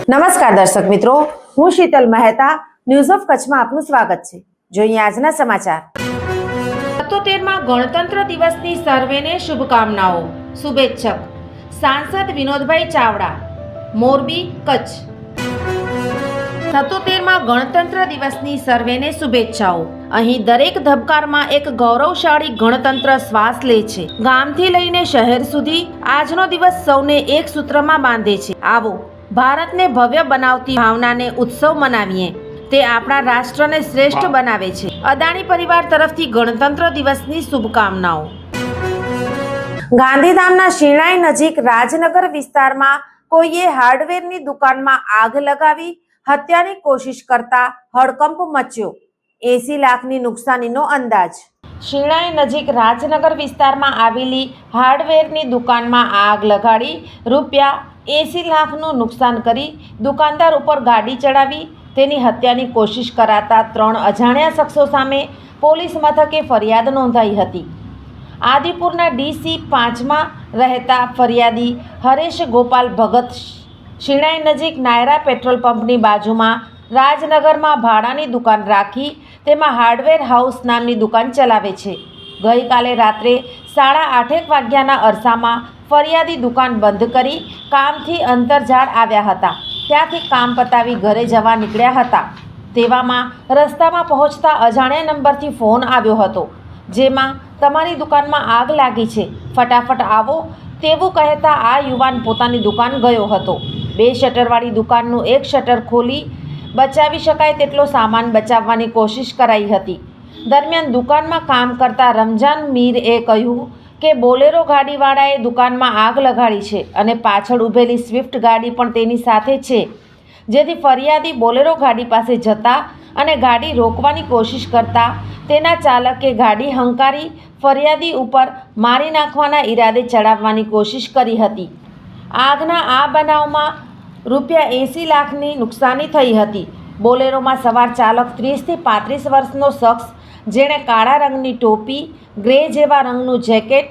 નમસ્કાર દર્શક મિત્રો, હું શીતલ મહેતા ન્યૂઝ ઓફ કચ્છમાં આપનું સ્વાગત છે। જોઈએ આજના સમાચાર। 77માં ગણતંત્ર દિવસની સર્વેને શુભકામનાઓ। શુભેચ્છક સાંસદ વિનોદભાઈ ચાવડા, મોરબી, કચ્છ। 77માં ગણતંત્ર દિવસની સર્વેને શુભેચ્છાઓ। અહીં દરેક ધબકારમાં એક ગૌરવશાળી ગણતંત્ર શ્વાસ લે છે। ગામથી લઈને શહેર સુધી આજનો દિવસ સૌને એક સૂત્રમાં બાંધે છે। આવો ભારતને ભવ્ય બનાવતી ભાવનાને ઉત્સવ મનાવીએ। તે આપણા રાષ્ટ્રને શ્રેષ્ઠ બનાવે છે। અદાણી પરિવાર તરફથી ગણતંત્ર દિવસની શુભકામનાઓ। ગાંધીધામના શિણાઈ નજીક રાજનગર વિસ્તારમાં કોઈએ હાર્ડવેરની દુકાનમાં આગ લગાવી હત્યાની કોશિશ કરતા હડકંપ મચ્યો। 80 લાખની નુકસાનીનો અંદાજ। શિણાઈ નજીક રાજનગર વિસ્તારમાં આવેલી હાર્ડવેરની દુકાનમાં આગ લગાડી ₹80 લાખનું નુકસાન કરી દુકાનદાર ઉપર ગાડી ચડાવી તેની હત્યાની કોશિશ કરાતા 3 અજાણ્યા શખ્સો સામે પોલીસ મથકે ફરિયાદ નોંધાઈ હતી। આદિપુરના DC5માં રહેતા ફરિયાદી હરેશ ગોપાલ ભગત શિણાઈ નજીક નાયરા પેટ્રોલ પંપની બાજુમાં રાજનગરમાં ભાડાની દુકાન રાખી તેમાં હાર્ડવેર હાઉસ નામની દુકાન ચલાવે છે। ગઈકાલે રાત્રે 8:30 વાગ્યાના અરસામાં ફરિયાદી દુકાન બંધ કરી કામથી અંતરજાળ આવ્યા હતા। ત્યાંથી કામ પતાવી ઘરે જવા નીકળ્યા હતા। તેવામાં રસ્તામાં પહોંચતા અજાણ્યા નંબરથી ફોન આવ્યો હતો, જેમાં તમારી દુકાનમાં આગ લાગી છે, ફટાફટ આવો તેવું કહેતા આ યુવાન પોતાની દુકાન ગયો હતો। 2 શટરવાળી દુકાનનું એક શટર ખોલી બચાવી શકાય તેટલો સામાન બચાવવાની કોશિશ કરાઈ હતી। દરમિયાન દુકાનમાં કામ કરતા રમજાન મીરએ કહ્યું કે બોલેરો ગાડીવાળાએ દુકાનમાં આગ લગાડી છે અને પાછળ ઊભેલી સ્વિફ્ટ ગાડી પણ તેની સાથે છે, જેથી ફરિયાદી બોલેરો ગાડી પાસે જતા અને ગાડી રોકવાની કોશિશ કરતા તેના ચાલકે ગાડી હંકારી ફરિયાદી ઉપર મારી નાખવાના ઈરાદે ચડાવવાની કોશિશ કરી હતી। આગના આ બનાવમાં ₹80 લાખની નુકસાની થઈ હતી। બોલેરોમાં સવાર ચાલક 30 થી 35 વર્ષનો શખ્સ, જેણે કાળા રંગની ટોપી, ગ્રે જેવા રંગનું જેકેટ,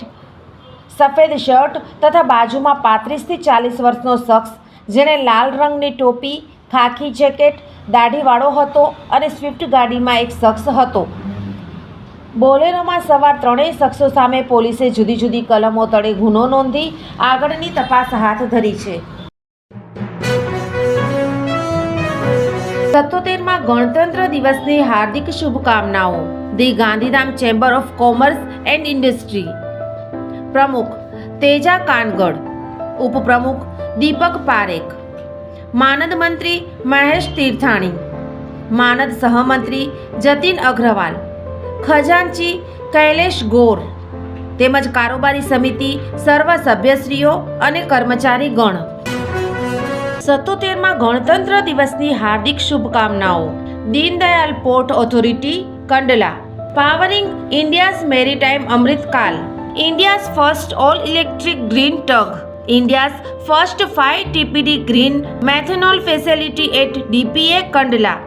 સફેદ શર્ટ તથા બાજુમાં 35 થી 40 વર્ષનો શખ્સ, જેણે લાલ રંગની ટોપી, ખાખી જેકેટ, દાઢીવાળો હતો અને સ્વિફ્ટ ગાડીમાં એક શખ્સ હતો। બોલેરોમાં સવાર 3 શખ્સો સામે પોલીસે જુદી જુદી કલમો તળે ગુનો નોંધી આગળની તપાસ હાથ ધરી છે। 77માં ગણતંત્ર દિવસની હાર્દિક શુભકામનાઓ। The Gandhidham chamber of commerce and industry પ્રમુખ તેજા કાનગડ, ઉપપ્રમુખ દીપક પારેખ, માનદ મંત્રી મહેશ તીર્થાણી, માનદ સહમંત્રી જતીન અગ્રવાલ, ખજાનચી કૈલેશ ગોર તેમજ કારોબારી સમિતિ સર્વ સભ્યશ્રીઓ અને કર્મચારી ગણ। 77માં ગણતંત્ર દિવસની હાર્દિક શુભકામનાઓ। Deendayal port authority Kandla, powering India's maritime Amritkaal, India's first all electric green tug, India's first 5 TPD green methanol facility at DPA Kandla,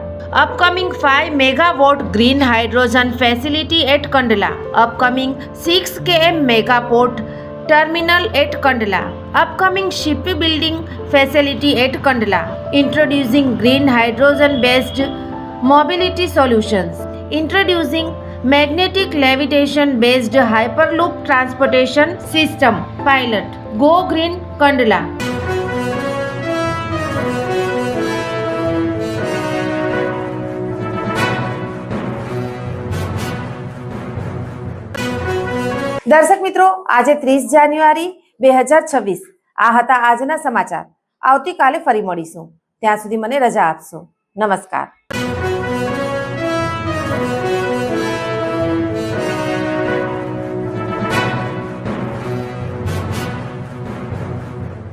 upcoming 5 megawatt green hydrogen facility at Kandla, upcoming 6 km mega port terminal at Kandla, upcoming shipbuilding facility at Kandla, introducing green hydrogen based mobility solutions, introducing magnetic levitation based hyperloop transportation system pilot, go green Kandla। દર્શક મિત્રો, આજે 30 જાન્યુઆરી 2026 આ હતા આજના સમાચાર। આવતીકાલે ફરી મળીશું, ત્યાં સુધી મને રજા આપશો। નમસ્કાર।